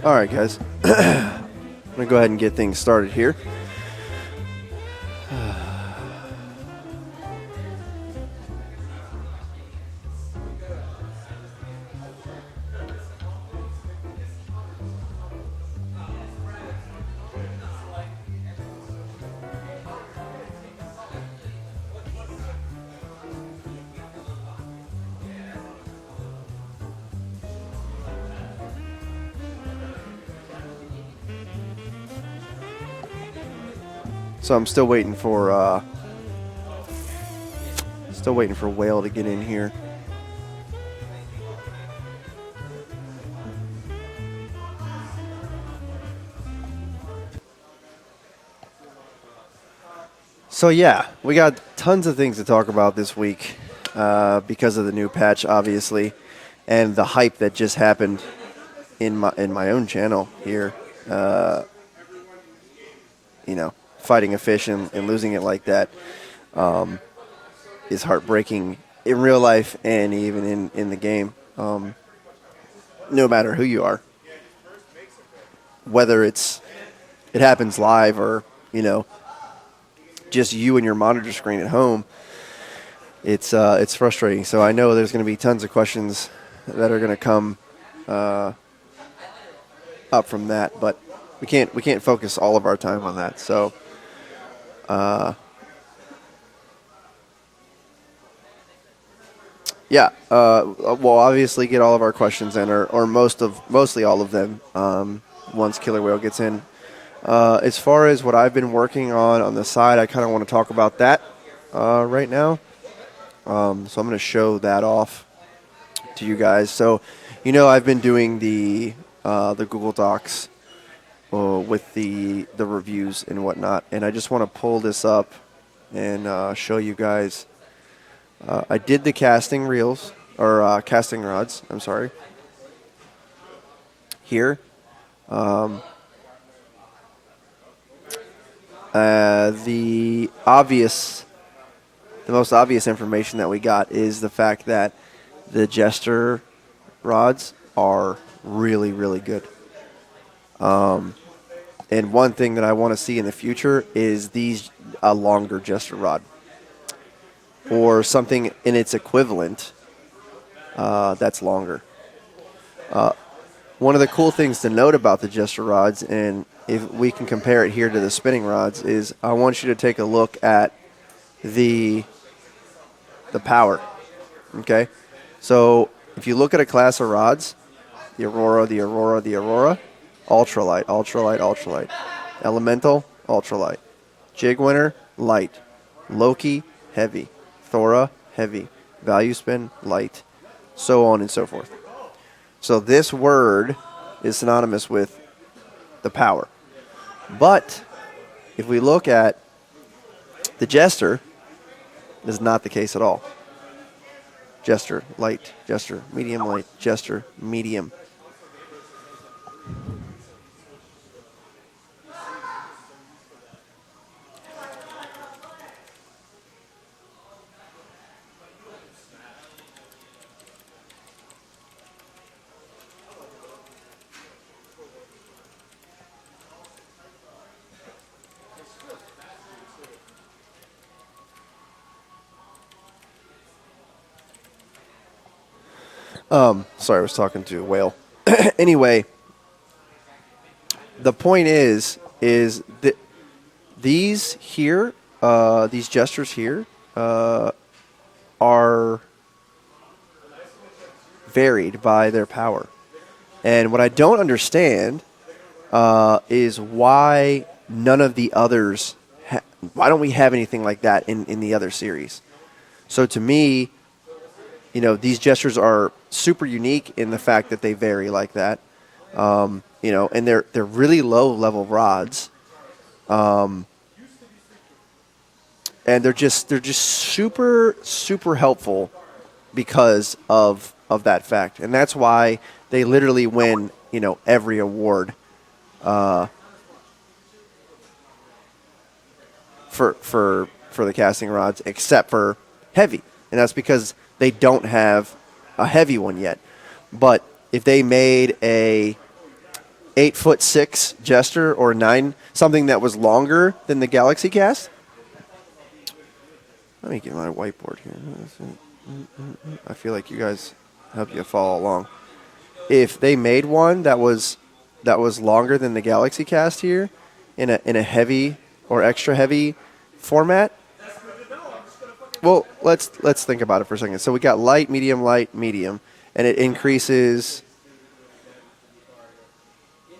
All right, guys. I'm going to go ahead and get things started here. So I'm still waiting for Whale to get in here. So yeah, we got tons of things to talk about this week because of the new patch, obviously, and the hype that just happened in my own channel here. Fighting a fish and losing it like that is heartbreaking in real life and even in the game. No matter who you are, whether it happens live or just you and your monitor screen at home, it's frustrating. So I know there's going to be tons of questions that are going to come up from that, but we can't focus all of our time on that. So. We'll obviously get all of our questions in, or mostly all of them, once Killer Whale gets in. As far as what I've been working on the side, I kind of want to talk about that right now. So I'm going to show that off to you guys. So, I've been doing the Google Docs with the reviews and whatnot, and I just want to pull this up and show you guys. I did the casting reels, or casting rods, I'm sorry, here. The most obvious information that we got is the fact that the Jester rods are really, really good. And one thing that I want to see in the future is a longer Jester rod, or something in its equivalent that's longer. One of the cool things to note about the Jester rods, and if we can compare it here to the spinning rods, is I want you to take a look at the power. Okay? So if you look at a class of rods, the Aurora, ultralight, ultralight, ultralight. Elemental, ultralight. Jig Winner, light. Loki, heavy. Thora, heavy. Value Spin, light. So on and so forth. So this word is synonymous with the power. But if we look at the Jester, this is not the case at all. Jester, light. Jester, medium, light. Jester, medium. Sorry, I was talking to a whale. Anyway, the point is that these here, these Jesters here, are varied by their power. And what I don't understand is why none of the others, why don't we have anything like that in the other series? So to me, these Jesters are super unique in the fact that they vary like that. And they're really low level rods. And they're just super, super helpful because of that fact. And that's why they literally win, every award for the casting rods, except for heavy. And that's because they don't have a heavy one yet. But if they made a 8'6" Jester or 9, something that was longer than the Galaxy Cast. Let me get my whiteboard here. I feel like you guys help you follow along. If they made one that was longer than the Galaxy Cast here, in a heavy or extra heavy format. Well, let's think about it for a second. So we got light, medium, and it increases,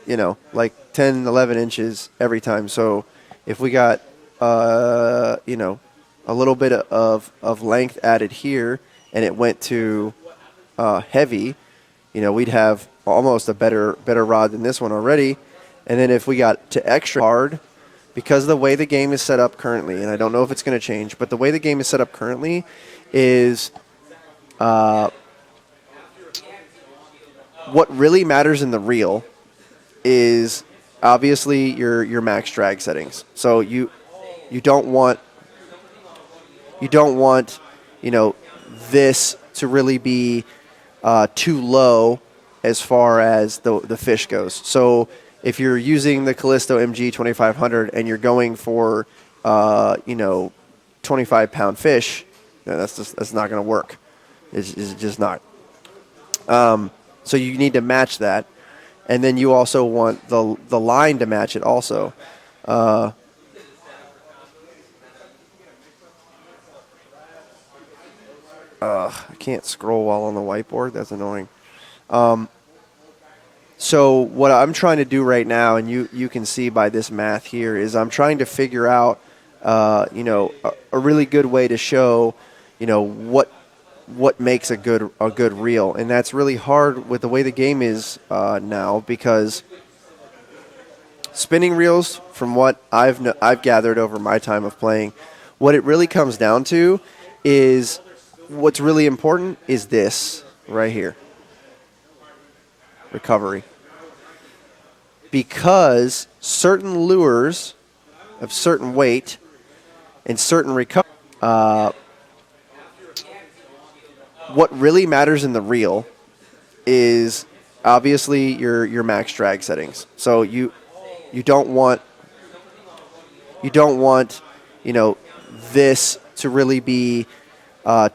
like 10, 11 inches every time. So if we got, a little bit of length added here, and it went to heavy, we'd have almost a better rod than this one already. And then if we got to extra hard, because the way the game is set up currently, and I don't know if it's going to change, but the way the game is set up currently is what really matters in the reel is obviously your max drag settings. So you don't want this to really be too low as far as the fish goes. So if you're using the Callisto MG 2500 and you're going for 25-pound fish, that's not going to work. It's just not. So you need to match that, and then you also want the line to match it also. I can't scroll while on the whiteboard. That's annoying. So what I'm trying to do right now, and you can see by this math here, is I'm trying to figure out, a really good way to show, what makes a good reel, and that's really hard with the way the game is now, because spinning reels, from what I've gathered over my time of playing, what it really comes down to is what's really important is this right here. Recovery. Because certain lures of certain weight and certain recovery, what really matters in the reel is obviously your max drag settings. So you don't want this to really be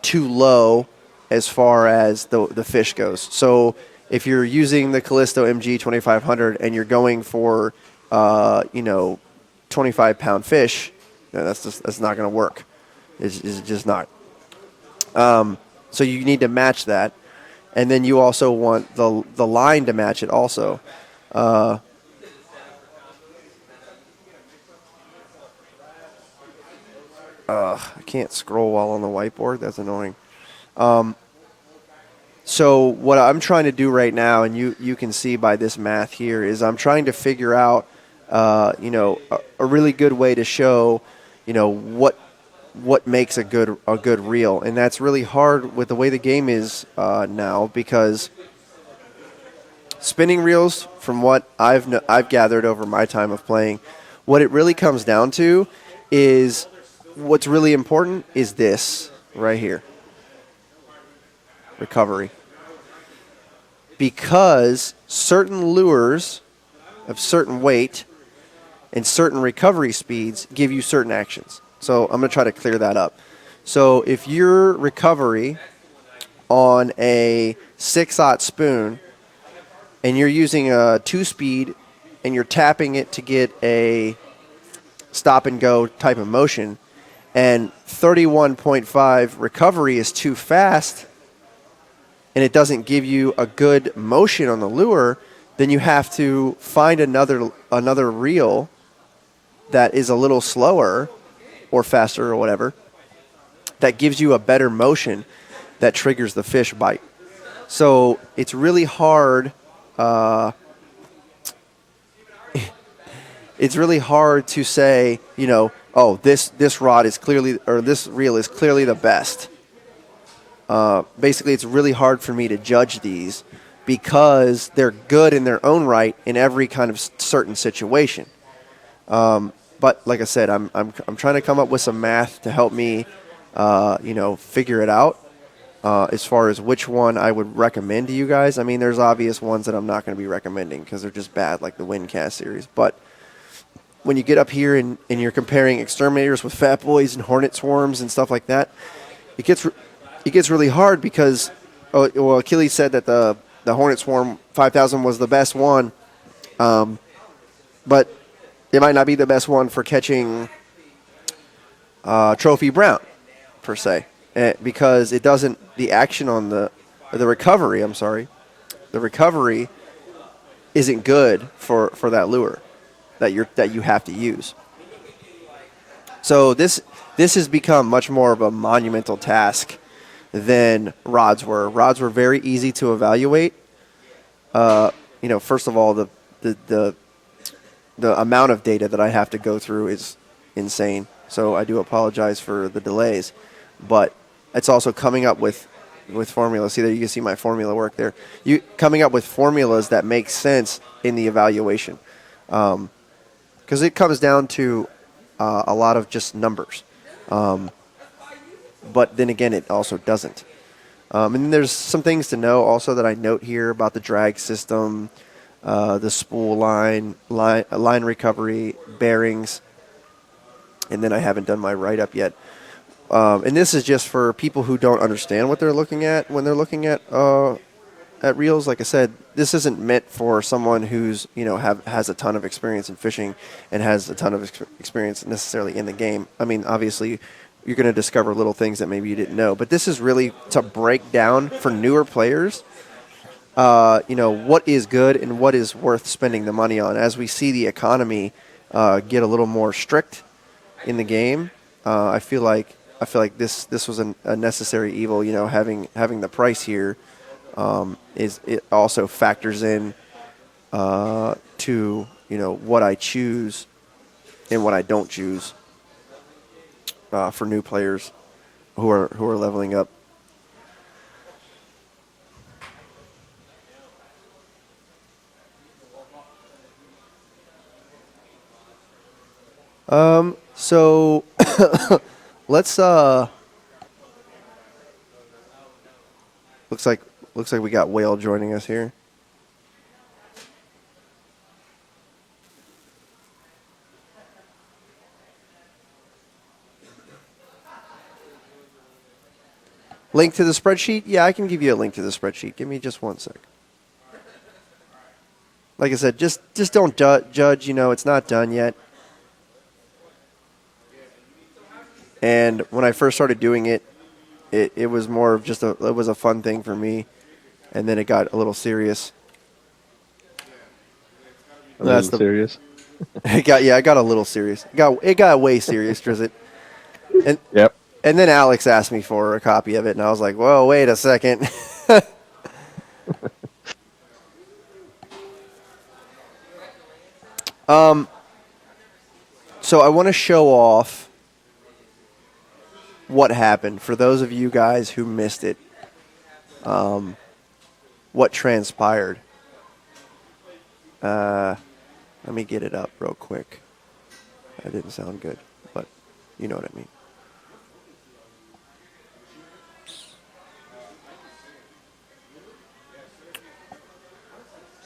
too low as far as the fish goes. So if you're using the Callisto MG 2500 and you're going for 25-pound fish, that's not going to work. It's just not. So you need to match that, and then you also want the line to match it also. I can't scroll while on the whiteboard. That's annoying. So what I'm trying to do right now, and you can see by this math here, is I'm trying to figure out, a really good way to show, what makes a good reel, and that's really hard with the way the game is now, because spinning reels, from what I've gathered over my time of playing, what it really comes down to is what's really important is this right here. Recovery. Because certain lures of certain weight and certain recovery speeds give you certain actions. So I'm going to try to clear that up. So if your recovery on a 6/0 spoon and you're using a 2-speed and you're tapping it to get a stop and go type of motion, and 31.5 recovery is too fast, and it doesn't give you a good motion on the lure, then you have to find another reel that is a little slower or faster or whatever, that gives you a better motion that triggers the fish bite. So it's really hard. It's really hard to say, this rod is clearly, or this reel is clearly the best. Basically, it's really hard for me to judge these because they're good in their own right in every kind of certain situation. But like I said, I'm trying to come up with some math to help me, figure it out. As far as which one I would recommend to you guys, I mean, there's obvious ones that I'm not going to be recommending because they're just bad, like the Windcast series. But when you get up here and you're comparing exterminators with Fat Boys and Hornet Swarms and stuff like that, it gets really hard because Achilles said that the Hornet Swarm 5000 was the best one, but it might not be the best one for catching Trophy Brown per se, because it doesn't the action on the recovery. I'm sorry, the recovery isn't good for that lure that you have to use. So this has become much more of a monumental task than rods were. Rods were very easy to evaluate. First of all, the amount of data that I have to go through is insane. So I do apologize for the delays, but it's also coming up with formulas. See there, you can see my formula work there. You coming up with formulas that make sense in the evaluation, because it comes down to a lot of just numbers. But then again, it also doesn't. And then there's some things to know also that I note here about the drag system, the spool line recovery, bearings, and then I haven't done my write-up yet. And this is just for people who don't understand what they're looking at when they're looking at reels. Like I said, this isn't meant for someone who's has a ton of experience in fishing and has a ton of experience necessarily in the game. I mean, obviously, you're going to discover little things that maybe you didn't know. But this is really to break down for newer players, what is good and what is worth spending the money on. As we see the economy get a little more strict in the game, I feel like this was a necessary evil. Having the price here it also factors in to what I choose and what I don't choose for new players who are leveling up. So let's looks like we got Whale joining us here. Link to the spreadsheet? Yeah, I can give you a link to the spreadsheet. Give me just 1 sec. Like I said, just don't judge. It's not done yet. And when I first started doing it, it was more of just it was a fun thing for me, and then it got a little serious. Serious. It got a little serious. It got way serious, Drizzt. And Yep. And then Alex asked me for a copy of it, and I was like, "Whoa, wait a second." So I want to show off what happened for those of you guys who missed it. What transpired? Let me get it up real quick. That didn't sound good, but you know what I mean.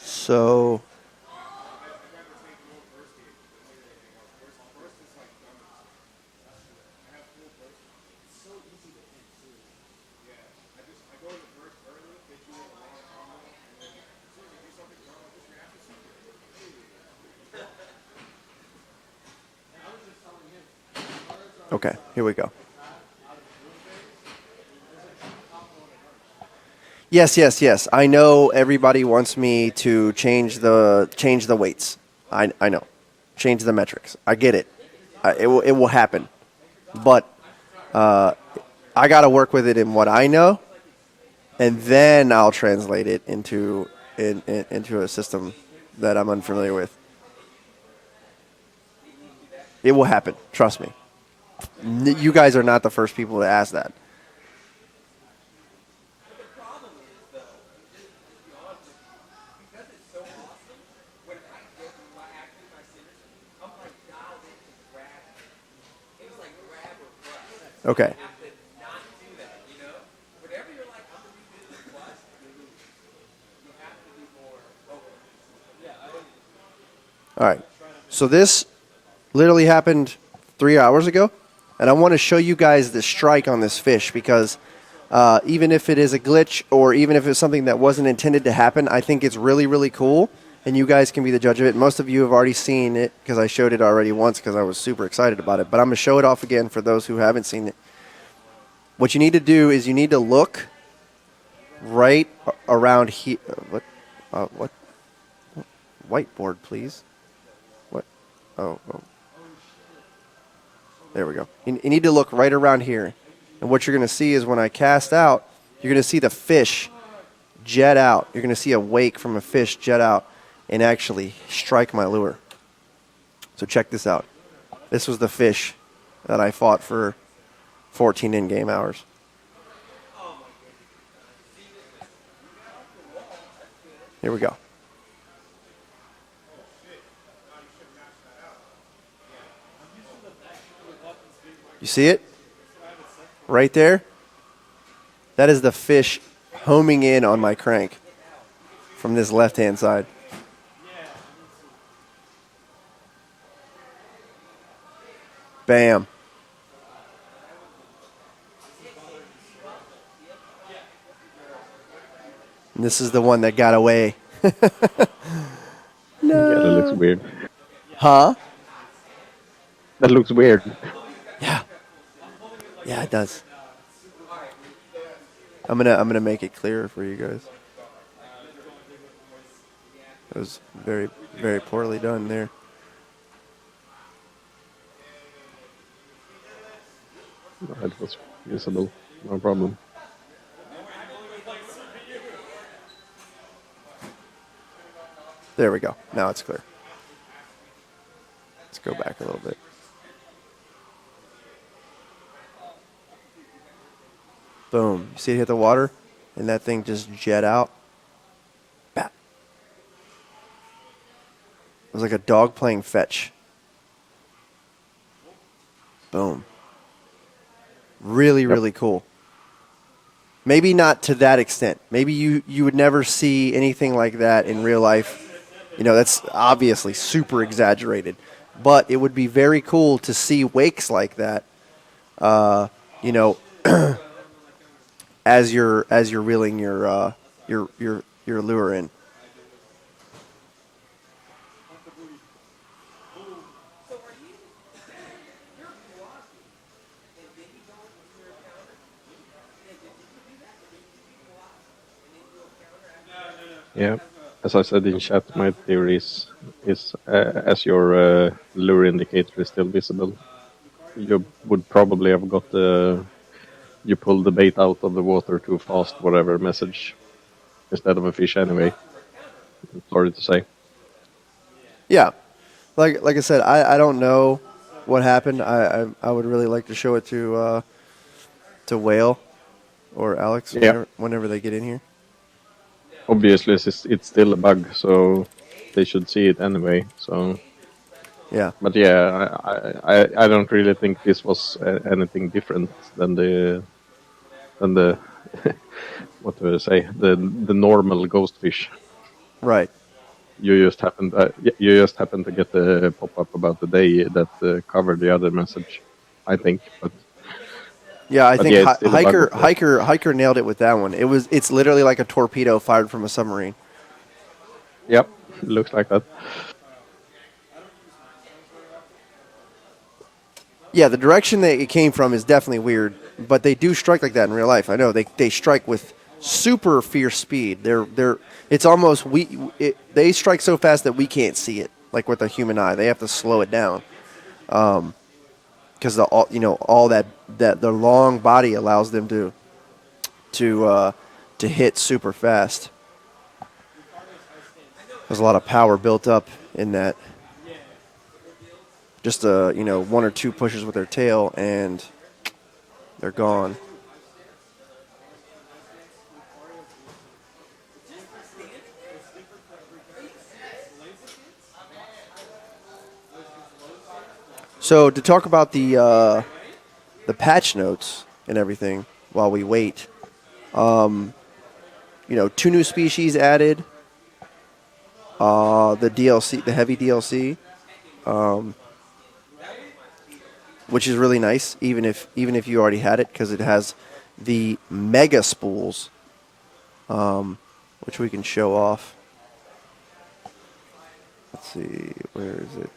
So okay, here we go. Yes. I know everybody wants me to change the weights. I know. Change the metrics. I get it. It will happen. But I got to work with it in what I know, and then I'll translate it into a system that I'm unfamiliar with. It will happen. Trust me. You guys are not the first people to ask that. Okay. All right. So this literally happened 3 hours ago, and I want to show you guys the strike on this fish because even if it is a glitch or even if it's something that wasn't intended to happen, I think it's really, really cool, and you guys can be the judge of it. Most of you have already seen it because I showed it already once because I was super excited about it, but I'm going to show it off again for those who haven't seen it. What you need to do is you need to look right around here. What? Whiteboard, please. What? Oh. There we go. You need to look right around here. And what you're going to see is when I cast out, you're going to see the fish jet out. You're going to see a wake from a fish jet out and actually strike my lure. So check this out. This was the fish that I fought for 14 in-game hours. Here we go. You see it? Right there? That is the fish homing in on my crank from this left-hand side. Bam. And this is the one that got away. No. Yeah, that looks weird. Huh? That looks weird. Yeah, it does. I'm gonna make it clearer for you guys. It was very, very poorly done there. It was usable. No problem. There we go. Now it's clear. Let's go back a little bit. Boom. You see it hit the water? And that thing just jet out. Bat. It was like a dog playing fetch. Boom. Really, really cool. Maybe not to that extent. Maybe you would never see anything like that in real life. You know, that's obviously super exaggerated. But it would be very cool to see wakes like that. You know, as you're reeling your lure in. Yeah. As I said in chat, my theory is as your lure indicator is still visible, you would probably have got you pulled the bait out of the water too fast, whatever message, instead of a fish anyway. Sorry to say. Yeah, like I said, I don't know what happened. I would really like to show it to Whale or Alex whenever they get in here. Obviously, it's still a bug, so they should see it anyway. So Yeah. but yeah, I don't really think this was anything different than the what do I say, the normal ghost fish. Right. You just happened to get the pop up about the day that covered the other message, I think. But yeah, I think yeah, it's still a bug. Hiker nailed it with that one. It's literally like a torpedo fired from a submarine. Yep, looks like that. Yeah, the direction that it came from is definitely weird, but they do strike like that in real life. I know they strike with super fierce speed. It's almost they strike so fast that we can't see it like with a human eye. They have to slow it down. Because all that the long body allows them to hit super fast. There's a lot of power built up in that. Just one or two pushes with their tail and they're gone. So to talk about the patch notes and everything while we wait, 2 new species added. the DLC, the heavy DLC, which is really nice, even if you already had it, because it has the mega spools, which we can show off. Let's see, where is it?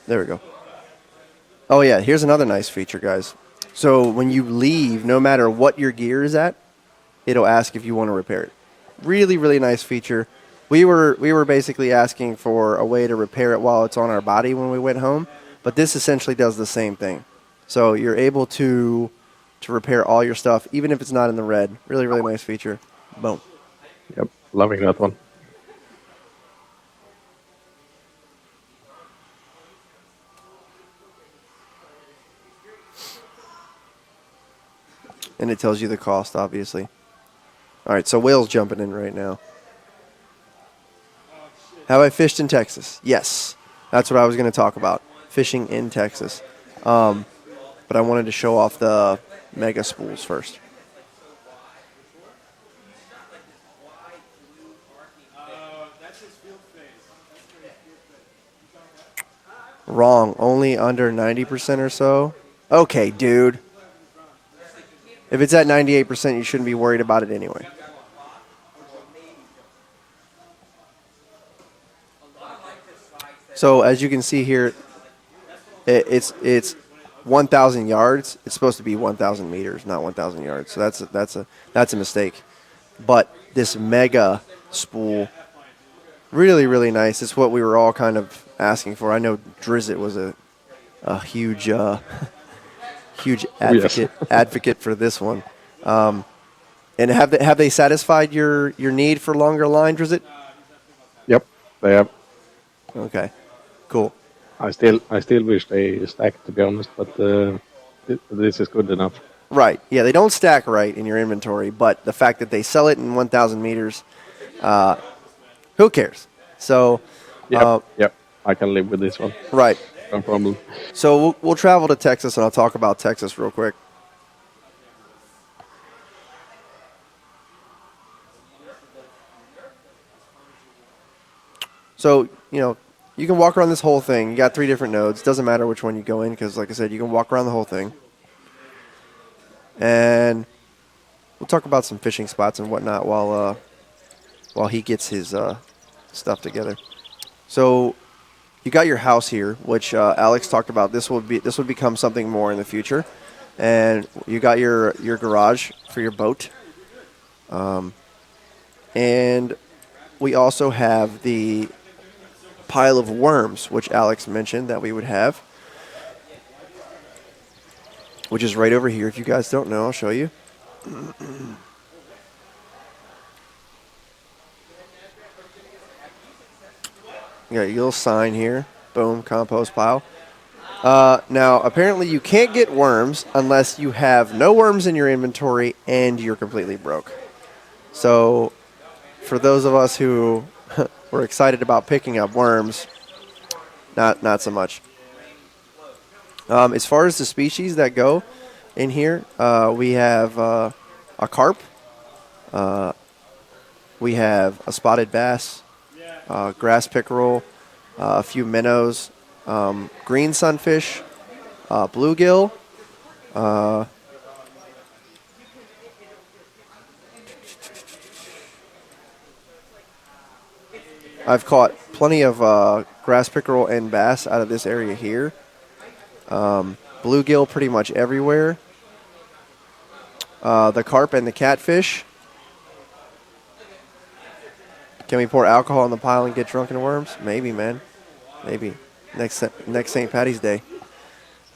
There we go. Oh yeah, here's another nice feature, guys. So when you leave, no matter what your gear is at, it'll ask if you want to repair it. Really, really nice feature. We were basically asking for a way to repair it while it's on our body when we went home, but this essentially does the same thing. So you're able to repair all your stuff, even if it's not in the red. Really, really nice feature. Boom. Yep, loving that one. And it tells you the cost, obviously. All right, so Whale's jumping in right now. Have I fished in Texas? Yes. That's what I was going to talk about. Fishing in Texas. But I wanted to show off the mega spools first. Wrong. Only under 90% or so. Okay, dude. If it's at 98%, you shouldn't be worried about it anyway. So as you can see here, it's 1,000 yards. It's supposed to be 1,000 meters, not 1,000 yards. So that's a mistake. But this mega spool, really, really nice. It's what we were all kind of asking for. I know Drizzt was a huge huge advocate for this one. And have they satisfied your need for longer line, Drizzt? Yep, they have. Okay, cool. I still wish they stacked, to be honest, but this is good enough. Right. Yeah, they don't stack right in your inventory, but the fact that they sell it in 1,000 meters, who cares? So, Yep, I can live with this one. Right. No problem. So we'll travel to Texas, and I'll talk about Texas real quick. So, you can walk around this whole thing. You got 3 different nodes. Doesn't matter which one you go in because, like I said, you can walk around the whole thing. And we'll talk about some fishing spots and whatnot while he gets his stuff together. So you got your house here, which Alex talked about. This would become something more in the future. And you got your garage for your boat. And we also have the pile of worms, which Alex mentioned that we would have, which is right over here. If you guys don't know, I'll show you. You got your little sign here. Boom, compost pile. Now, apparently you can't get worms unless you have no worms in your inventory and you're completely broke. So, for those of us who were excited about picking up worms, not so much. As far as the species that go in here, we have a carp. We have a spotted bass, grass pickerel, a few minnows, green sunfish, bluegill. I've caught plenty of grass pickerel and bass out of this area here. Bluegill pretty much everywhere. The carp and the catfish. Can we pour alcohol on the pile and get drunk in worms? Maybe, man. Maybe. Next St. Patty's Day.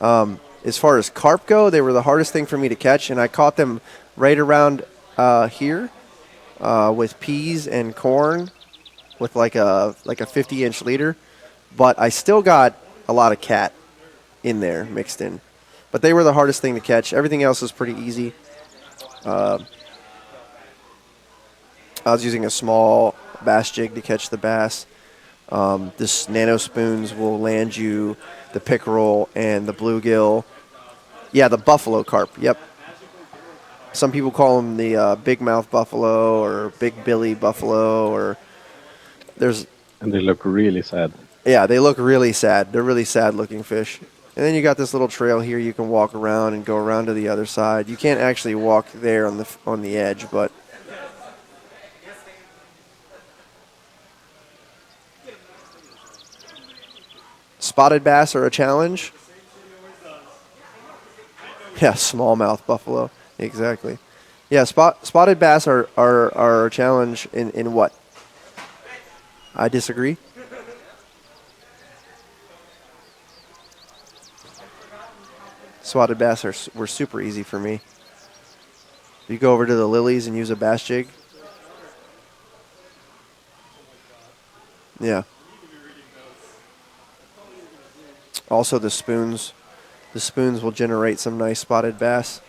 As far as carp go, they were the hardest thing for me to catch, and I caught them right around here with peas and corn with like a 50-inch leader. But I still got a lot of cat in there mixed in. But they were the hardest thing to catch. Everything else was pretty easy. I was using a small bass jig to catch the bass. This nano spoons will land you the pickerel and the bluegill. Yeah, the buffalo carp. Yep. Some people call them the big mouth buffalo or big billy buffalo. Or there's And they look really sad. yeah, they look really sad. They're really sad looking fish. And then you got this little trail here. You can walk around and go around to the other side. You can't actually walk there on the edge, but spotted bass are a challenge. Yeah, smallmouth buffalo. Exactly. Yeah, spotted bass are a challenge in what? I disagree. Spotted bass were super easy for me. You go over to the lilies and use a bass jig. Yeah. Also the spoons. The spoons will generate some nice spotted bass.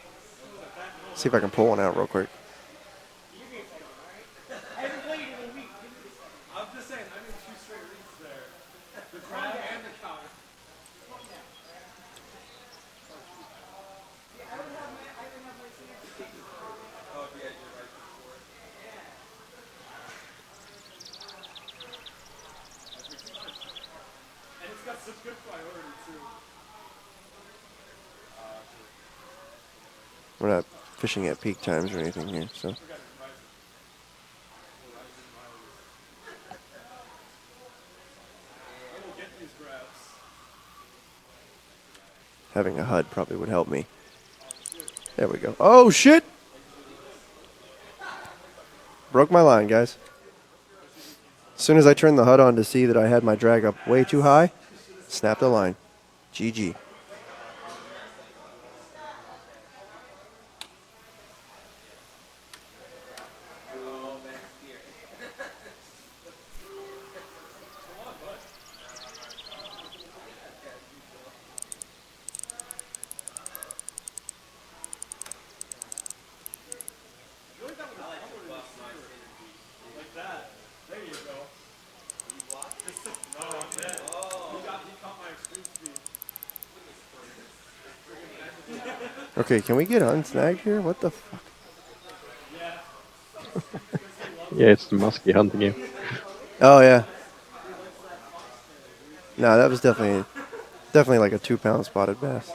See if I can pull one out real quick. We're not fishing at peak times or anything here, so. Having a HUD probably would help me. There we go. Oh, shit! Broke my line, guys. As soon as I turned the HUD on to see that I had my drag up way too high, snapped the line. GG. Okay, can we get unsnagged here? What the fuck? Yeah, it's the musky hunting you. Oh, yeah. No, that was definitely like a 2-pound spotted bass.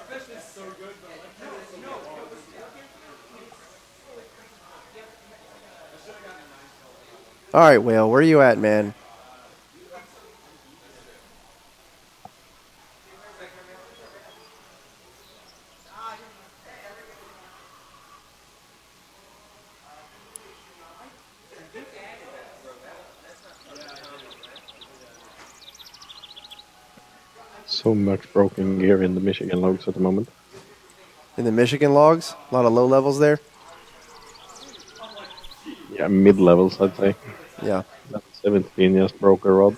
All right, Whale, where are you at, man? So much broken gear in the Michigan logs at the moment. In the Michigan logs? A lot of low levels there? Yeah, mid levels, I'd say. Yeah. Level 17 just broke a rod.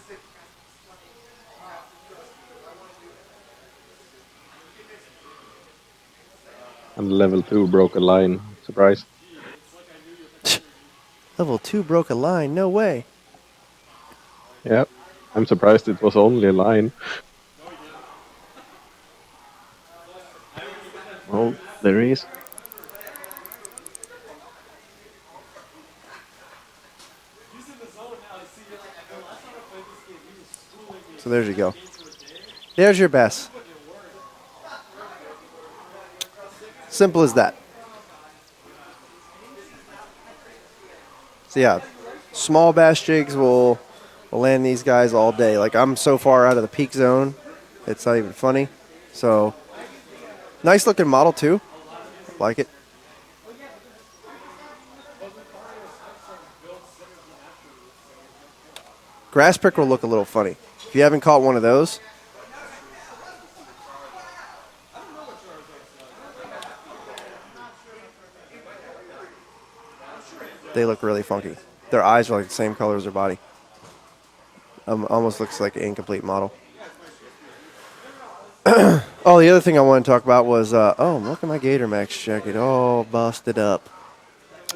And level 2 broke a line. Surprise. Level 2 broke a line. No way. Yeah, I'm surprised it was only a line. Oh, there he is. So there you go. There's your bass. Simple as that. So yeah, small bass jigs will land these guys all day. Like I'm so far out of the peak zone, it's not even funny. So nice looking model too. Like it. Grass pickerel look a little funny. If you haven't caught one of those, they look really funky. Their eyes are like the same color as their body. Almost looks like an incomplete model. Oh, the other thing I want to talk about was look at my Gator Max jacket, all busted up.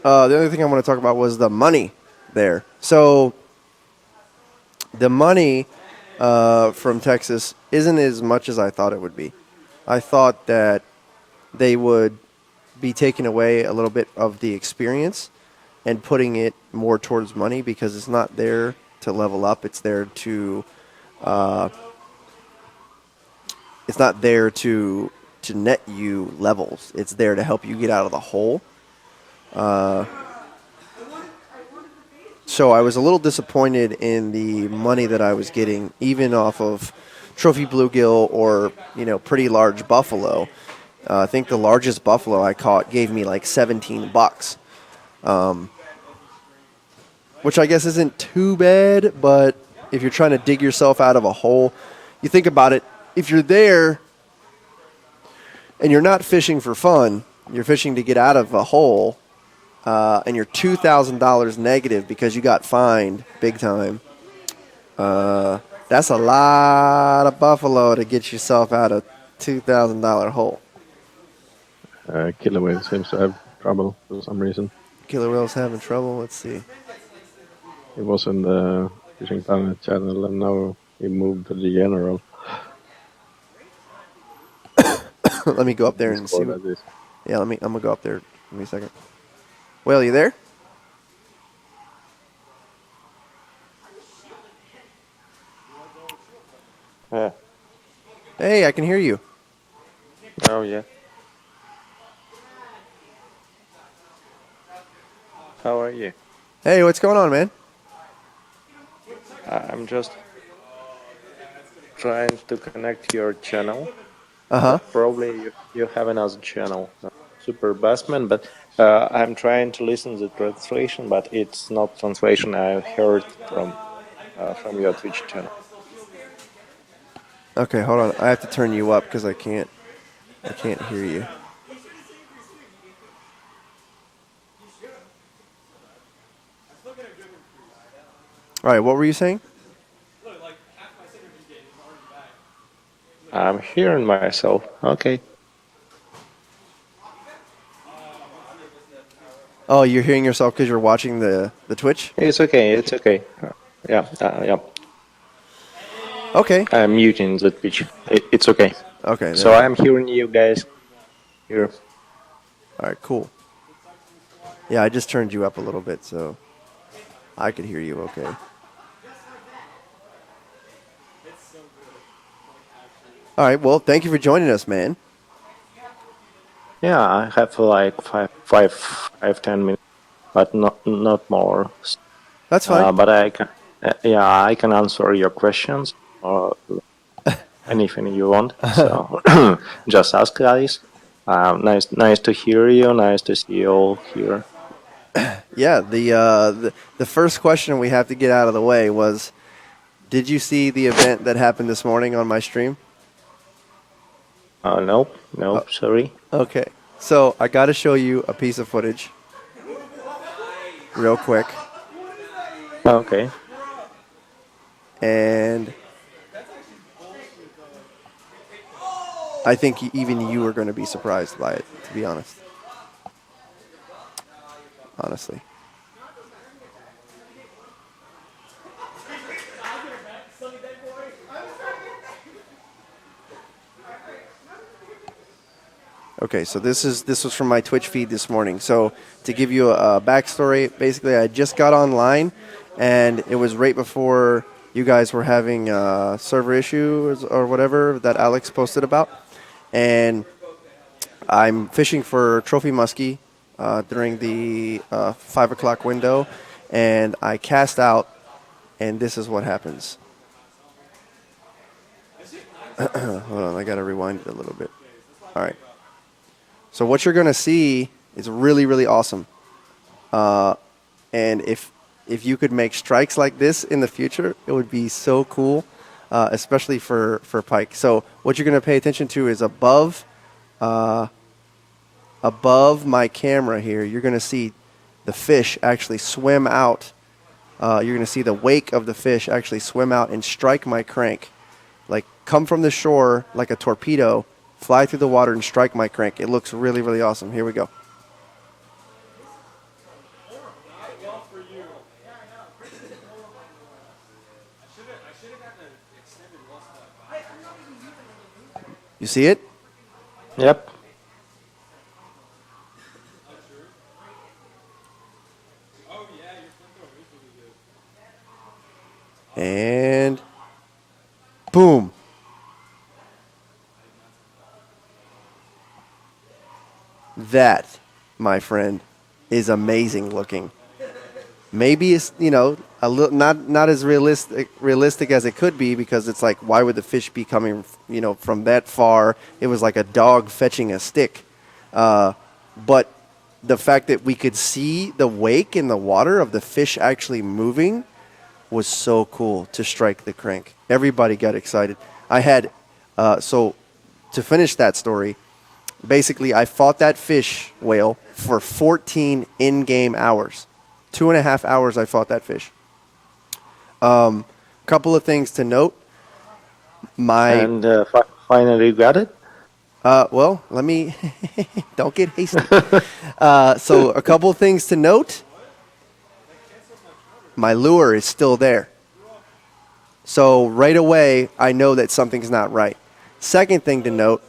The other thing I want to talk about was the money there. So the money from Texas isn't as much as I thought it would be. I thought that they would be taking away a little bit of the experience and putting it more towards money because it's not there to level up. It's there to it's not there to net you levels. It's there to help you get out of the hole. So I was a little disappointed in the money that I was getting, even off of trophy bluegill or pretty large buffalo. I think the largest buffalo I caught gave me like $17, which I guess isn't too bad. But if you're trying to dig yourself out of a hole, you think about it. If you're there and you're not fishing for fun, you're fishing to get out of a hole. And you're $2,000 negative because you got fined big time. That's a lot of buffalo to get yourself out of $2,000 hole. Killer Whale seems to have trouble for some reason. Killer Whale's having trouble. Let's see. He was in the Fishing Planet channel, and now he moved to the general. Let me go up there and see. Yeah, I'm gonna go up there. Give me a second. Whale, you there? Yeah. Hey, I can hear you. Oh, yeah. How are you? Hey, what's going on, man? I'm just trying to connect your channel. Uh-huh. Probably you have another channel, Super Bassman, but I'm trying to listen to the translation, but it's not translation I heard from your Twitch channel. Okay, hold on. I have to turn you up because I can't hear you. All right, what were you saying? I'm hearing myself. Okay. Oh, you're hearing yourself because you're watching the Twitch? It's okay. It's okay. Yeah. Yeah. Okay. I'm muting the Twitch. It's okay. Okay. So I'm hearing you guys here. All right, cool. Yeah, I just turned you up a little bit so I could hear you okay. All right, well, thank you for joining us, man. Yeah, I have like 10 minutes, but not more. That's fine. But I can, I can answer your questions or anything you want. So just ask, guys. Nice to hear you. Nice to see you all here. Yeah, the first question we have to get out of the way was, did you see the event that happened this morning on my stream? Nope, sorry. Okay, so I got to show you a piece of footage real quick. Okay. And I think even you are going to be surprised by it, to be honest. Honestly. Okay, so this was from my Twitch feed this morning. So to give you a backstory, basically I just got online, and it was right before you guys were having server issues or whatever that Alex posted about, and I'm fishing for trophy muskie during the 5 o'clock window, and I cast out, and this is what happens. Hold on, I got to rewind it a little bit. All right. So what you're going to see is really, really awesome. And if you could make strikes like this in the future, it would be so cool, especially for pike. So what you're going to pay attention to is above my camera here, you're going to see the fish actually swim out. You're going to see the wake of the fish actually swim out and strike my crank. like come from the shore like a torpedo, fly through the water and strike my crank. It looks really, really awesome. Here we go. You see it? Yep. And boom. That, my friend, is amazing looking. Maybe it's, you know, a little not as realistic as it could be, because it's like, why would the fish be coming, you know, from that far? It was like a dog fetching a stick. But the fact that we could see the wake in the water of the fish actually moving was so cool to strike the crank. Everybody got excited. I had, so to finish that story, basically I fought that fish whale for 14 in-game hours. 2.5 hours I fought that fish. Couple of things to note. And finally you got it? Well, let me, don't get hasty. So a couple of things to note. My lure is still there. So right away, I know that something's not right. Second thing to note,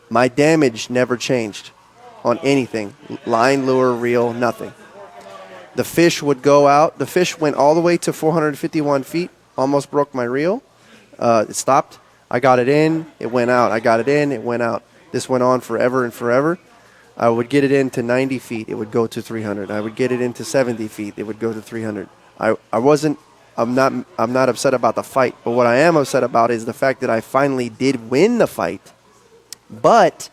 my damage never changed on anything. Line, lure, reel, nothing. The fish would go out. The fish went all the way to 451 feet, almost broke my reel. It stopped. I got it in. It went out. I got it in. It went out. This went on forever and forever. I would get it into 90 feet. It would go to 300. I would get it into 70 feet. It would go to 300. I'm not upset about the fight, but what I am upset about is the fact that I finally did win the fight. But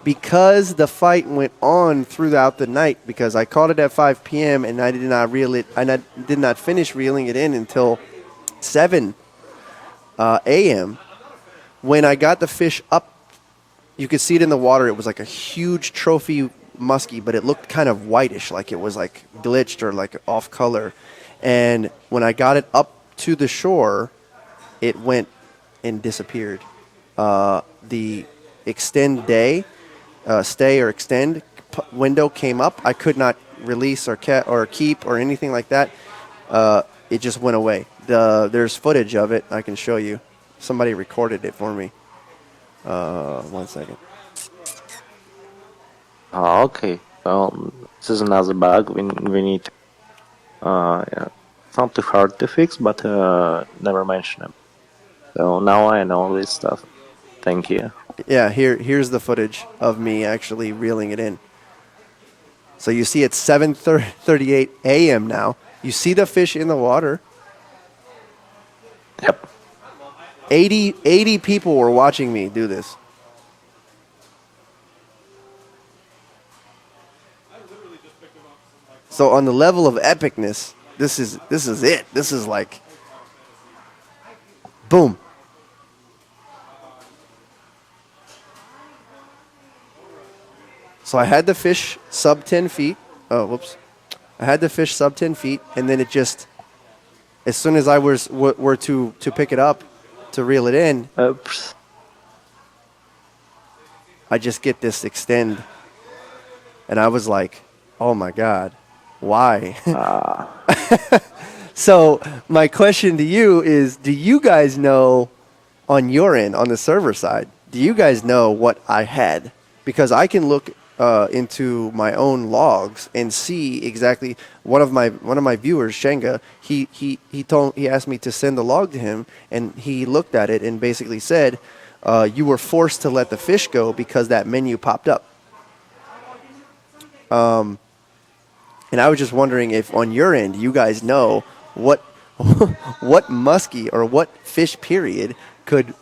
because the fight went on throughout the night, because I caught it at 5 p.m. and I did not reel it, I did not finish reeling it in until 7 a.m. When I got the fish up, you could see it in the water. It was like a huge trophy muskie, but it looked kind of whitish, like it was like glitched or like off color. And when I got it up to the shore, it went and disappeared. The extend day, stay or extend window came up. I could not release or keep or anything like that. It just went away. There's footage of it. I can show you. Somebody recorded it for me. 1 second. Oh, okay. Well, this is another bug we need. Yeah. It's not too hard to fix, but never mention it. So now I know this stuff. Thank you. Yeah, here's the footage of me actually reeling it in. So you see it's 7:38 a.m. now. You see the fish in the water. Yep. 80 people were watching me do this. So on the level of epicness, this is it. This is like boom. So I had the fish sub 10 feet. Oh, whoops. I had the fish sub 10 feet, and then it just, as soon as I were to pick it up, to reel it in, Oops. I just get this extend. And I was like, oh my God, why? So my question to you is, do you guys know on your end, on the server side, do you guys know what I had? Because I can look into my own logs and see exactly one of my viewers, Shenga, he asked me to send the log to him, and he looked at it and basically said, you were forced to let the fish go because that menu popped up. And I was just wondering if on your end you guys know what muskie or what fish period could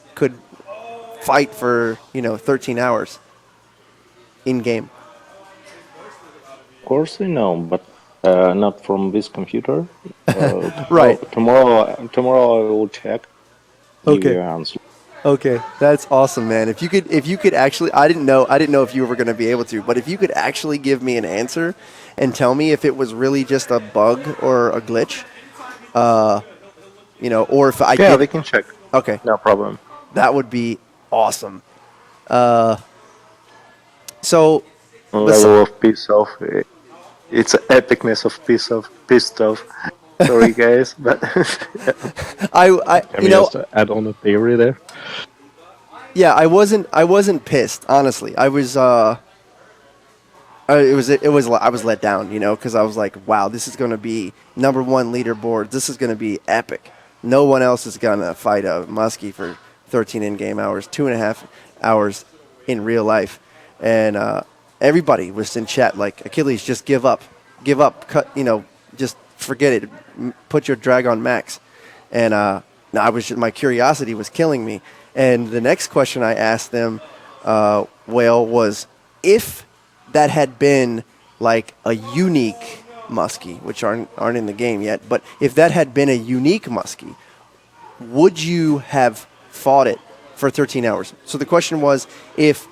fight for 13 hours in game. Of course we know, but not from this computer. Right. Tomorrow I will check. Give Okay. you an answer. Okay, that's awesome, man. If you could actually, I didn't know if you were going to be able to, but if you could actually give me an answer and tell me if it was really just a bug or a glitch, or if I Yeah, did. we can check. Okay. No problem. That would be awesome. So, Level of piss off. It's epicness of pissed off. Sorry guys, but Can we just add on a theory there? yeah, I wasn't pissed, honestly. I was I was let down, because I was like, wow, this is going to be number one leaderboard. This is going to be epic. No one else is going to fight a muskie for 13 in-game hours, 2.5 hours in real life. And everybody was in chat like, Achilles, just give up, cut, just forget it. Put your drag on max. And my curiosity was killing me. And the next question I asked them, Whale, was if that had been like a unique muskie, which aren't in the game yet, but if that had been a unique muskie, would you have fought it for 13 hours? So the question was, if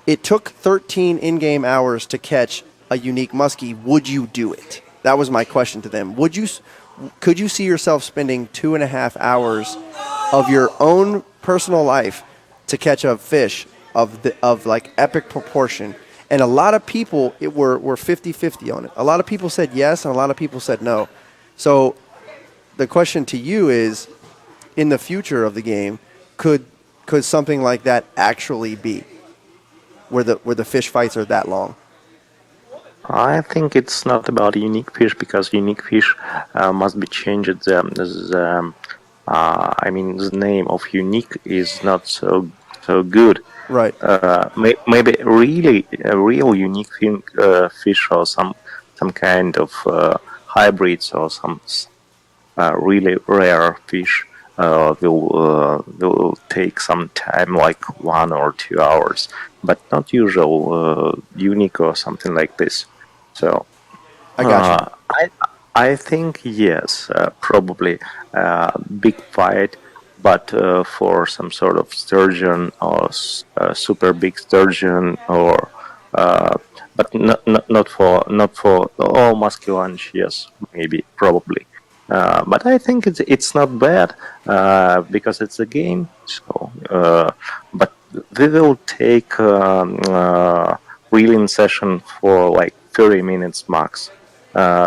it took 13 in-game hours to catch a unique muskie, would you do it? That was my question to them. Could you see yourself spending 2.5 hours of your own personal life to catch a fish of like epic proportion? And a lot of people were 50-50 on it. A lot of people said yes, and a lot of people said no. So the question to you is, in the future of the game, could something like that actually be, where the fish fights are that long? I think it's not about unique fish, because unique fish must be changed. The name of unique is not so good. Right. Maybe really a real unique fish, or some kind of hybrids, or some really rare fish will take some time, like 1 or 2 hours, but not usual unique or something like this. So I got you. I think yes, probably big fight, but for some sort of sturgeon, or super big sturgeon, or but not for all musky lunch. Yes, maybe, probably. But I think it's not bad, because it's a game. So, but we will take reeling session for like 30 minutes max.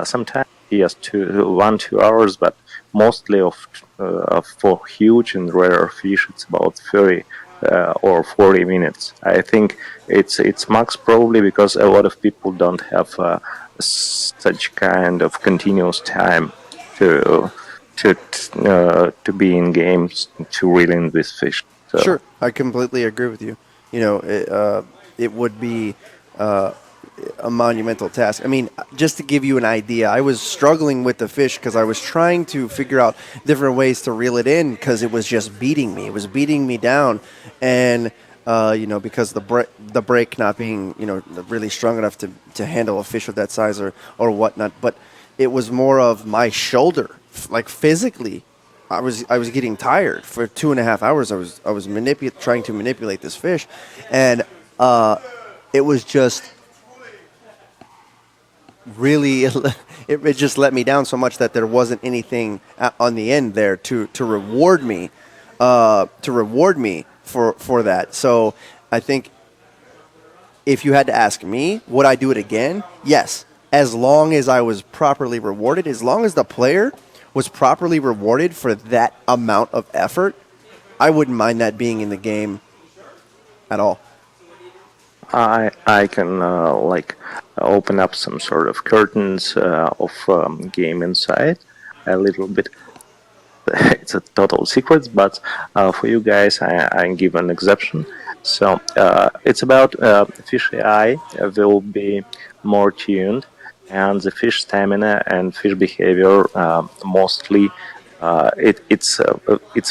Sometimes yes, 2 hours, but mostly for huge and rare fish, it's about 30 or 40 minutes. I think it's max, probably because a lot of people don't have such kind of continuous time to be in games to reel in this fish. So. Sure, I completely agree with you. It would be a monumental task. I mean, just to give you an idea, I was struggling with the fish because I was trying to figure out different ways to reel it in, because it was just beating me. It was beating me down, and because the break not being really strong enough to handle a fish of that size or whatnot. But it was more of my shoulder, like physically. I was getting tired for 2.5 hours. I was trying to manipulate this fish, and it was just really it just let me down so much that there wasn't anything on the end there to reward me for that. So I think if you had to ask me, would I do it again? Yes, as long as I was properly rewarded, as long as the player was properly rewarded for that amount of effort, I wouldn't mind that being in the game at all. I can open up some sort of curtains of game inside a little bit. It's a total secret, but for you guys, I give an exception. So it's about fish AI will be more tuned, and the fish stamina and fish behavior mostly. It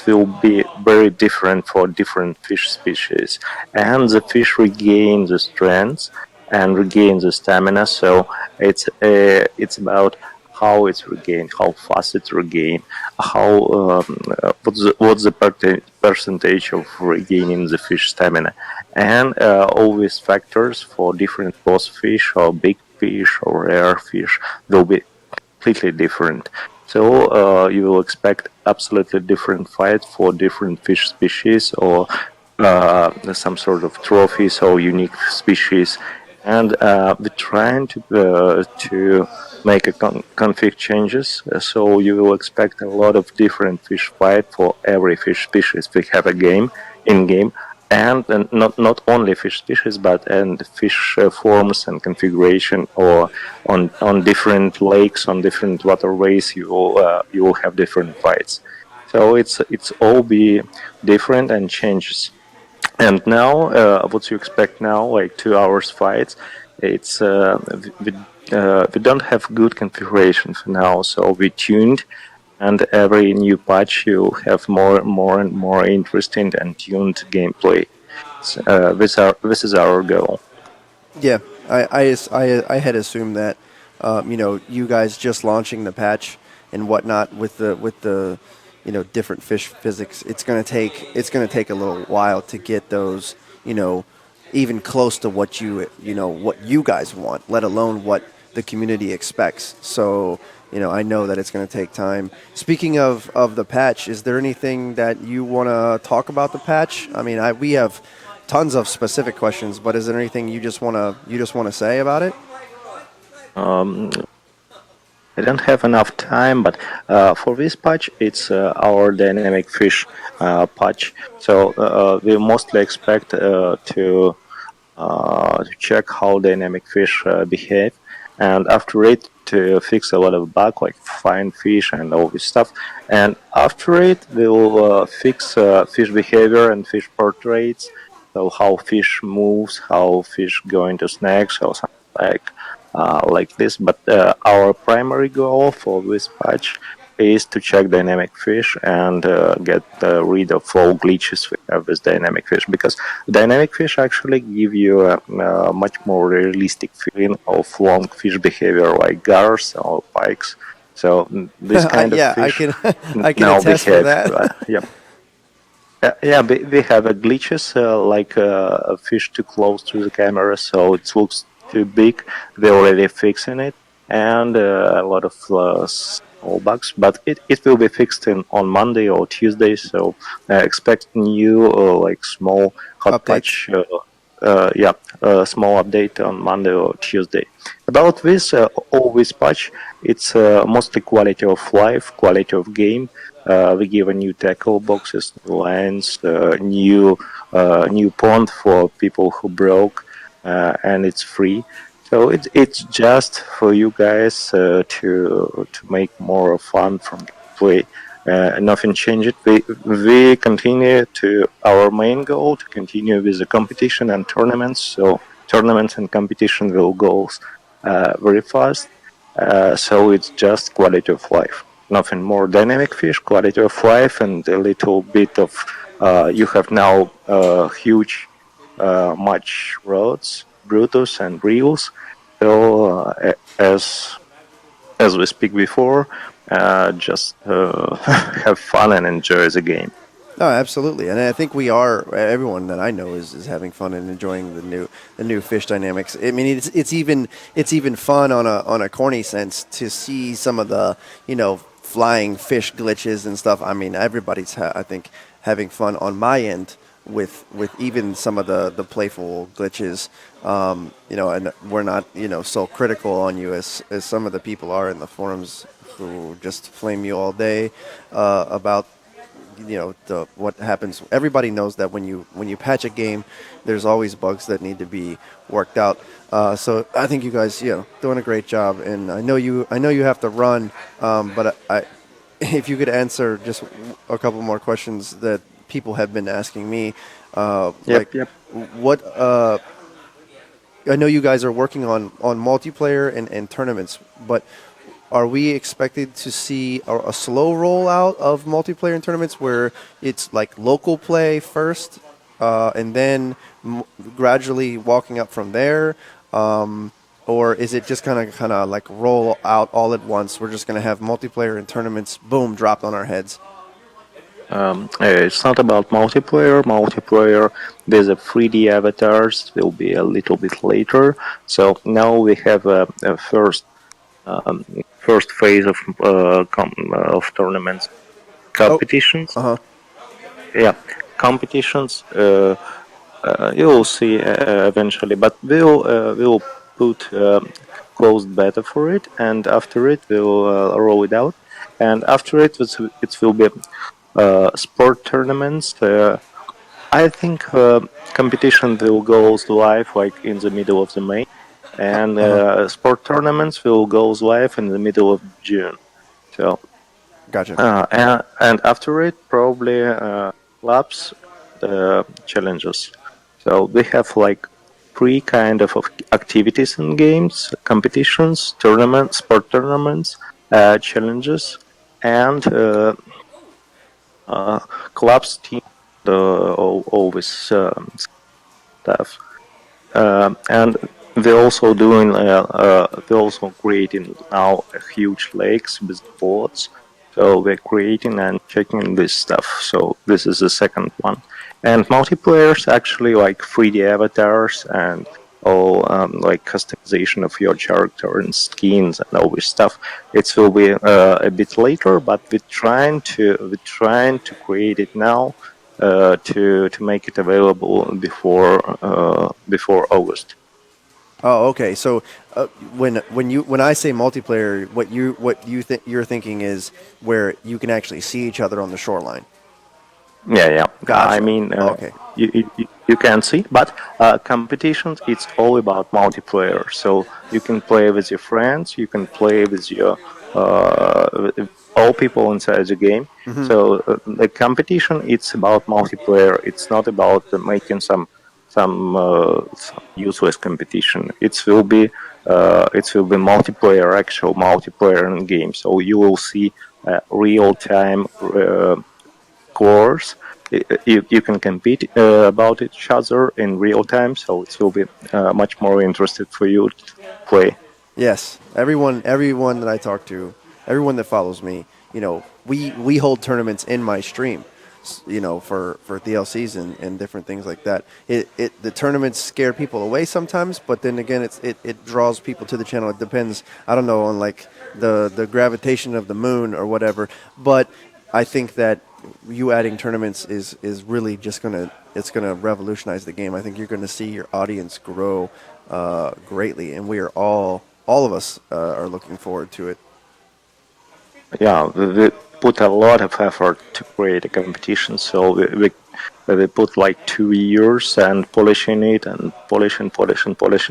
will be very different for different fish species, and the fish regain the strength and regain the stamina. So it's about how it's regained, how fast it's regained, what's the percentage of regaining the fish stamina, and all these factors for different boss fish or big fish or rare fish will be completely different. So you will expect absolutely different fights for different fish species, or some sort of trophies or unique species. And we're trying to make a config changes, so you will expect a lot of different fish fight for every fish species. We have a game in game, and not only fish species, but and fish forms and configuration, or on different lakes, on different waterways, you will have different fights. So it's all be different and changes. And now, what you expect now, like 2 hours fights, it's we don't have good configuration for now, so we tuned, and every new patch you have more and more interesting and tuned gameplay. So, this is our goal. Yeah, I had assumed that, you guys just launching the patch and whatnot with the different fish physics. It's gonna take a little while to get those, even close to what what you guys want, let alone what the community expects. So, I know that it's going to take time. Speaking of the patch, is there anything that you want to talk about the patch? I mean, we have tons of specific questions, but is there anything you just want to say about it? I don't have enough time, but for this patch, it's our dynamic fish patch. So we mostly expect to check how dynamic fish behave, and after it to fix a lot of bug like find fish and all this stuff. And after it, we'll fix fish behavior and fish portraits. So how fish moves, how fish go into snacks, or something like this. But our primary goal for this patch is to check dynamic fish and get rid of all glitches we have with dynamic fish, because dynamic fish actually give you a much more realistic feeling of long fish behavior like gars or pikes. So this kind of fish I can now attest behave. for that. Yeah. Yeah, we have glitches like a fish too close to the camera, so it looks too big. We're already fixing it, and a lot of small bugs. But it will be fixed on Monday or Tuesday, so expect new like small hot patch. Small update on Monday or Tuesday. About this, all this patch, it's mostly quality of life, quality of game. We give a new tackle boxes, new lines, new pond for people who broke, and it's free. So it's just for you guys to make more fun from gameplay. Nothing changed. We continue to our main goal to continue with the competition and tournaments. So tournaments and competition will go very fast. So it's just quality of life. Nothing more. Dynamic fish, quality of life, and a little bit of. You have now huge much rods, Brutus and Reels. So as we speak before, just have fun and enjoy the game. No, absolutely, and I think we are. Everyone that I know is having fun and enjoying the new fish dynamics. I mean, it's even fun on a corny sense to see some of the flying fish glitches and stuff. I mean, everybody's I think having fun on my end with even some of the playful glitches. And we're not so critical on you as some of the people are in the forums who just flame you all day about what happens. Everybody knows that when you patch a game, there's always bugs that need to be worked out. So I think you guys doing a great job, and I know you have to run, but if you could answer just a couple more questions that people have been asking me. What I know you guys are working on multiplayer and tournaments, but are we expected to see a slow rollout of multiplayer and tournaments where it's like local play first, and then gradually walking up from there? Or is it just kind of like roll out all at once? We're just going to have multiplayer and tournaments, boom, dropped on our heads. It's not about multiplayer. Multiplayer, there's a 3D avatars, will be a little bit later. So now we have a first first phase of tournaments, competitions. Uh huh. Yeah, competitions. You will see eventually, but we'll put closed beta for it, and after it we'll roll it out, and after it will be sport tournaments. I think competition will go live like in the middle of the May, and Uh huh. sport tournaments will go live in the middle of June. So Gotcha. and after it probably labs challenges. So we have like three kind of activities in games: competitions, tournaments, sport tournaments, challenges, and clubs team. All this stuff. And we're also doing, we're also creating now huge lakes with boards. So we're creating and checking this stuff. So this is the second one. And multiplayers actually like 3D avatars and all like customization of your character and skins and all this stuff. It will be a bit later, but we're trying to create it now to make it available before August. Oh, okay. So when I say multiplayer, you're thinking is where you can actually see each other on the shoreline. Yeah, yeah. I Gotcha. mean, Okay. you can see, but competitions, it's all about multiplayer. So you can play with your friends, you can play with your with all people inside the game. Hmm. So the competition, it's about multiplayer. It's not about making some useless competition. It will be multiplayer, actual multiplayer in game. So you will see real time. Scores. You can compete about each other in real time, so it will be much more interested for you to play. Yes. Everyone that I talk to, everyone that follows me, we hold tournaments in my stream. For DLCs and different things like that. The tournaments scare people away sometimes, but then again, it draws people to the channel. It depends. I don't know on like the gravitation of the moon or whatever, but I think that you adding tournaments is really just gonna revolutionize the game. I think you're gonna see your audience grow greatly, and we are all of us are looking forward to it. Yeah, we put a lot of effort to create a competition, so we put like 2 years and polishing it and polishing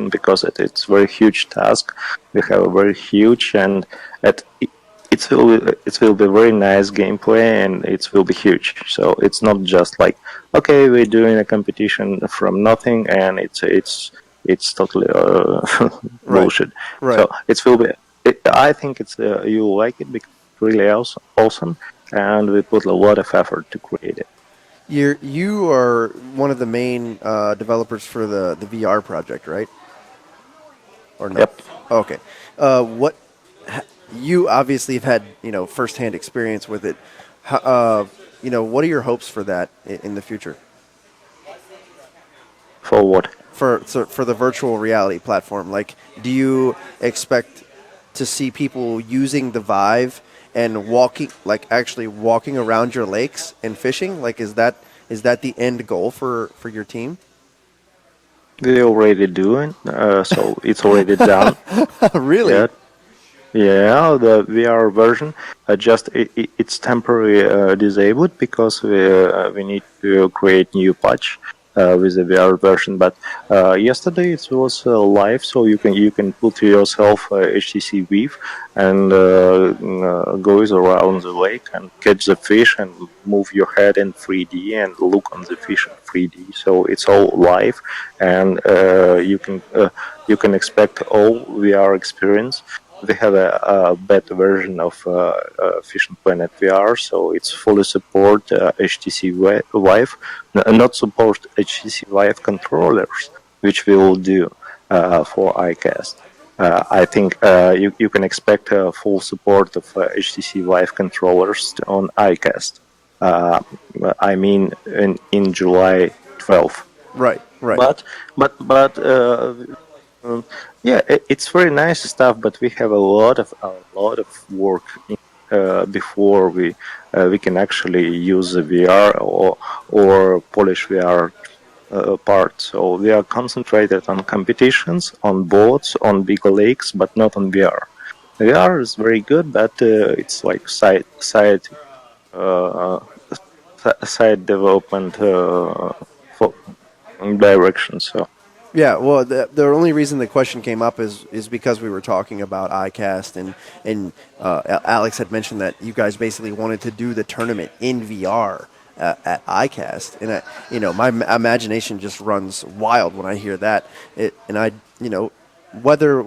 because it's very huge task. We have a very huge and it will be very nice gameplay and it will be huge. So it's not just like, okay, we're doing a competition from nothing and it's totally Right. bullshit. Right. So it will be. I think you will like it because it's really awesome, and we put a lot of effort to create it. You are one of the main developers for the VR project, right? Or no? Yep. Okay. What you obviously have had firsthand experience with it. What are your hopes for that in the future For what? for the virtual reality platform? Like, do you expect to see people using the Vive and actually walking around your lakes and fishing? Like, is that the end goal for your team? We already doing, so it's already done. Really? Yeah, yeah. The VR version, it's temporarily disabled because we need to create new patch with the VR version. But yesterday it was live, so you can put yourself HTC Vive and goes around the lake and catch the fish and move your head in 3D and look on the fish in 3D. So it's all live, and you can expect all VR experience. We have a beta version of Fishing Planet VR, so it's fully support HTC Vive, not support HTC Vive controllers, which we will do for iCast. I think you can expect full support of HTC Vive controllers on iCast. Uh, I mean, in July 12th. Right. Right. But Yeah, it's very nice stuff, but we have a lot of work before we can actually use the VR or polish VR part. So we are concentrated on competitions, on boats, on big lakes, but not on VR. VR is very good, but it's like uh, side development for direction. So. Yeah, well, the only reason the question came up is because we were talking about ICAST, and Alex had mentioned that you guys basically wanted to do the tournament in VR at ICAST, and my imagination just runs wild when I hear that. Whether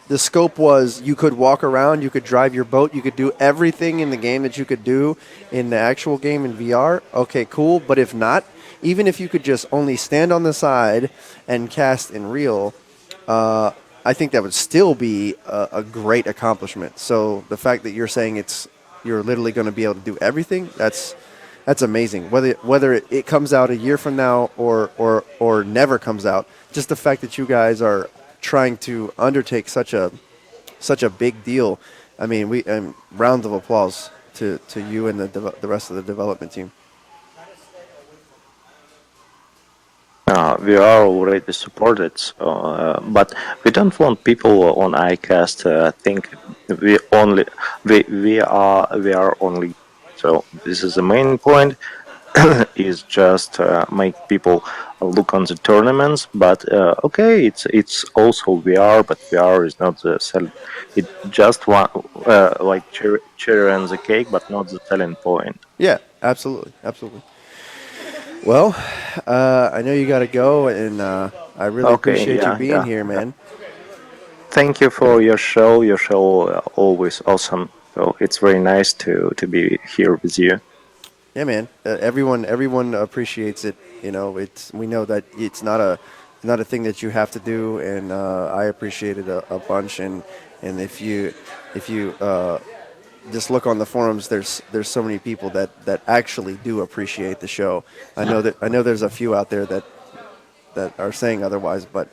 the scope was you could walk around, you could drive your boat, you could do everything in the game that you could do in the actual game in VR. Okay, cool. But if not, even if you could just only stand on the side and cast in real, I think that would still be a great accomplishment. So the fact that you're saying you're literally going to be able to do everything, that's amazing. Whether it comes out a year from now or never comes out, just the fact that you guys are trying to undertake such a big deal. I mean, rounds of applause to you and the rest of the development team. We are already supported, so, but we don't want people on iCast think we are only. So this is the main point. Is just make people look on the tournaments, but okay, it's also VR, but VR is not the sell. It just one like cherry on the cake, but not the selling point. Yeah, absolutely, absolutely. Well, I know you got to go, and I really Okay, appreciate you yeah, being yeah. here, man. Thank you for your show. Your show always awesome. So it's very nice to be here with you. Yeah, man. Everyone appreciates it. We know that it's not a thing that you have to do, and I appreciate it a bunch. And if you just look on the forums, there's so many people that actually do appreciate the show. I know there's a few out there that are saying otherwise, but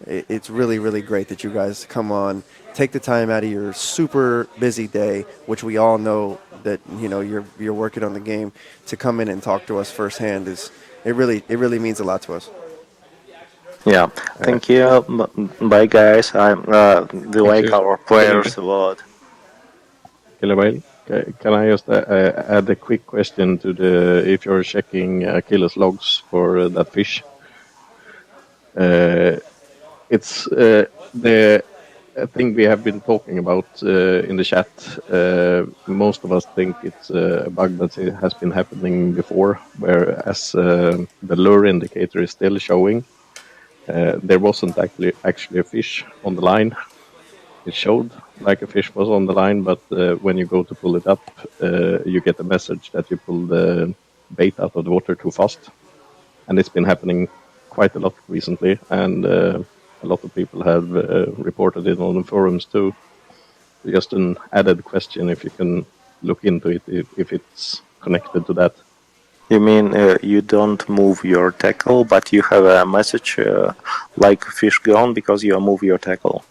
it's really, really great that you guys come on, take the time out of your super busy day, which we all know that you're working on the game, to come in and talk to us firsthand. It really means a lot to us. Yeah, thank you. Bye, guys. We Thank like you, our players a lot. Killer Whale. Can I just add a quick question to if you're checking Achilles logs for that fish? It's the thing we have been talking about in the chat. Most of us think it's a bug that has been happening before, whereas the lure indicator is still showing. There wasn't actually a fish on the line. It showed like a fish was on the line, but when you go to pull it up, you get a message that you pulled the bait out of the water too fast. And it's been happening quite a lot recently, and a lot of people have reported it on the forums too. Just an added question, if you can look into it, if it's connected to that. You mean you don't move your tackle, but you have a message like fish gone because you move your tackle?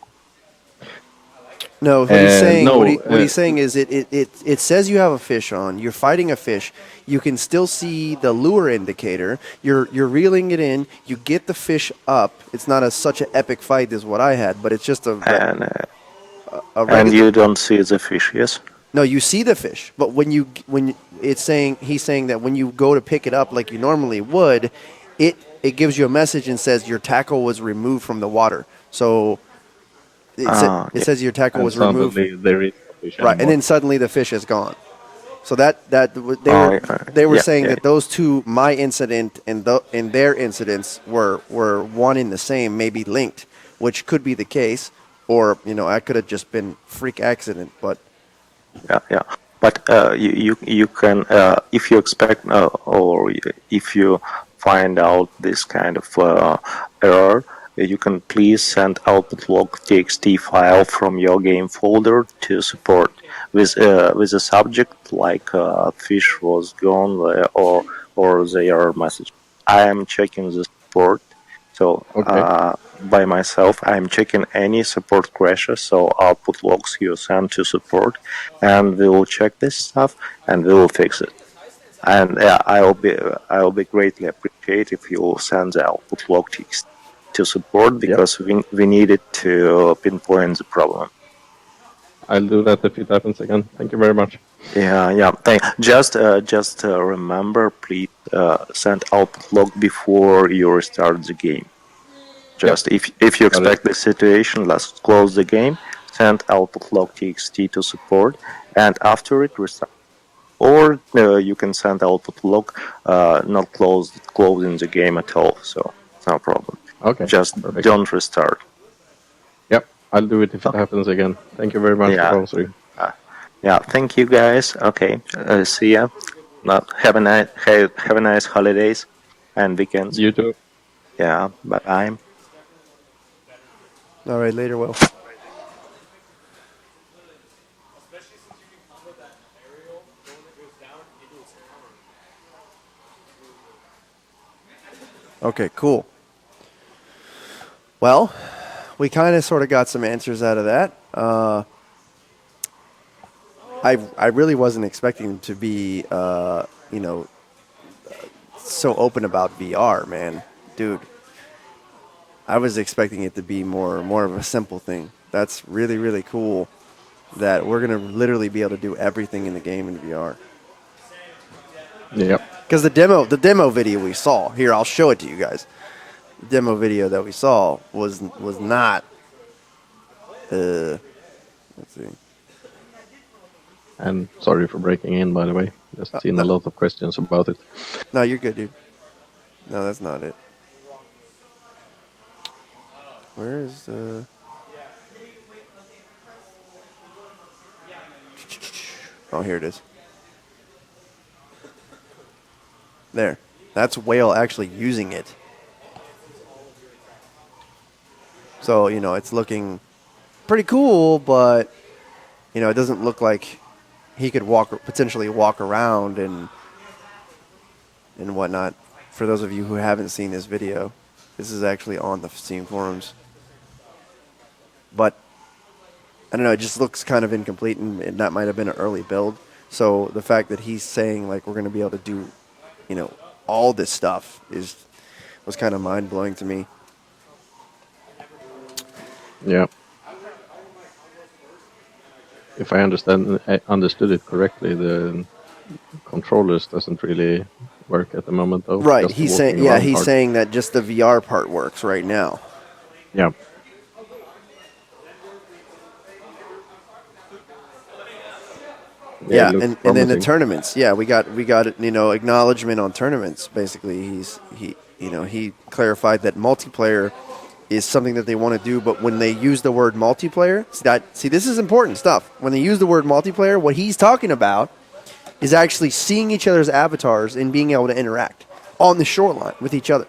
No, what he's saying, no, what he's saying is it says you have a fish on. You're fighting a fish. You can still see the lure indicator. You're reeling it in. You get the fish up. It's not such an epic fight as what I had, but it's just a And regular. you don't see the fish, yes? No, you see the fish, but he's saying that when you go to pick it up like you normally would, it gives you a message and says your tackle was removed from the water. So it says your tackle and was removed. suddenly there is a fish Right, and anymore. then suddenly the fish is gone. So they were yeah, saying yeah. that those two, my incident and their incidents, were one in the same, maybe linked, which could be the case, or I could have just been freak accident. But Yeah. But you can if you expect or if you find out this kind of error, you can please send output log txt file from your game folder to support with a subject like fish was gone or the error message. I am checking the support So Okay. by myself, I'm checking any support crashes. So output logs you send to support, and we will check this stuff and we will fix it. And yeah, I will be greatly appreciate if you will send the output log to support Yep. because we need it to pinpoint the problem. I'll do that if it happens again. Thank you very much. Yeah. Just remember, please send output log before you restart the game. Yep. Just if you Got it. expect this situation, let's close the game, send output log txt to support, and after it restart. Or you can send output log not closing the game at all. So no problem. Okay. Just Perfect. don't restart. Yep. I'll do it if it happens again. Thank you very much for Yeah. answering. Yeah. Thank you guys. Okay. See ya. Have a nice holidays and weekends. You too. Yeah. Bye bye. All right, later, Will. Okay, cool. Well, we kind of sort of got some answers out of that. I really wasn't expecting him to be, so open about VR, man, dude. I was expecting it to be more of a simple thing. That's really really cool. That we're gonna literally be able to do everything in the game in VR. Yep. Because the demo video we saw here, I'll show it to you guys. The demo video that we saw was not. Let's see. And sorry for breaking in, by the way. Just seen a lot of questions about it. No, you're good, dude. No, that's not it. Where is the? Oh, here it is. There. That's Whale actually using it. So, it's looking pretty cool, but, it doesn't look like he could potentially walk around and whatnot. For those of you who haven't seen this video, this is actually on the Steam forums. But, I don't know, it just looks kind of incomplete, and that might have been an early build. So the fact that he's saying, like, we're going to be able to do, all this stuff was kind of mind-blowing to me. Yeah. If I understood it correctly, the controllers doesn't really work at the moment, though. Right, Just he's walking saying, around he's part. saying that just the VR part works right now. Yeah. Yeah, it looks and then the promising. tournaments. Yeah, we got acknowledgement on tournaments. Basically, he clarified that multiplayer is something that they want to do, but when they use the word multiplayer, see this is important stuff. When they use the word multiplayer, what he's talking about is actually seeing each other's avatars and being able to interact on the shoreline with each other,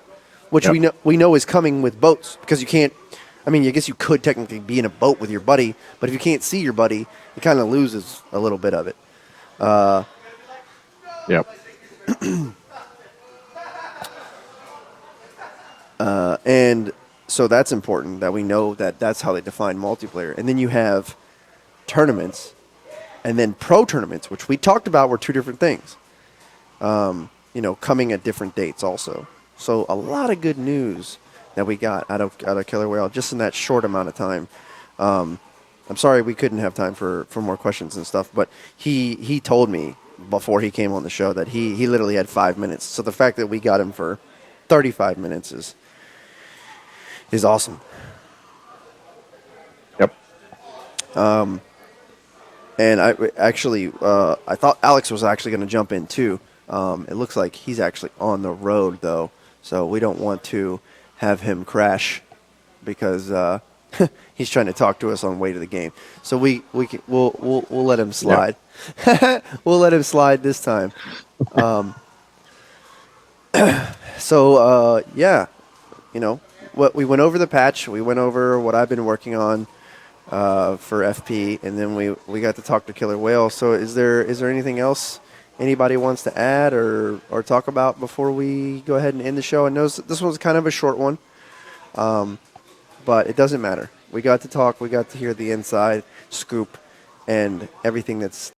which Yep. we know is coming with boats because you can't. I mean, I guess you could technically be in a boat with your buddy, but if you can't see your buddy, it kind of loses a little bit of it. Yep. And so that's important that we know that that's how they define multiplayer. And then you have tournaments, and then pro tournaments, which we talked about were two different things. Coming at different dates also. So a lot of good news that we got out of Killer Whale just in that short amount of time. I'm sorry we couldn't have time for more questions and stuff, but he told me before he came on the show that he literally had 5 minutes. So the fact that we got him for 35 minutes is awesome. Yep. And I thought Alex was actually going to jump in too. It looks like he's actually on the road though, so we don't want to have him crash because he's trying to talk to us on the way to the game. So we'll let him slide. We'll let him slide this time. What we went over the patch. We went over what I've been working on for FP, and then we got to talk to Killer Whale. So is there anything else anybody wants to add or talk about before we go ahead and end the show? I know this was kind of a short one. But it doesn't matter. We got to talk. We got to hear the inside scoop and everything that's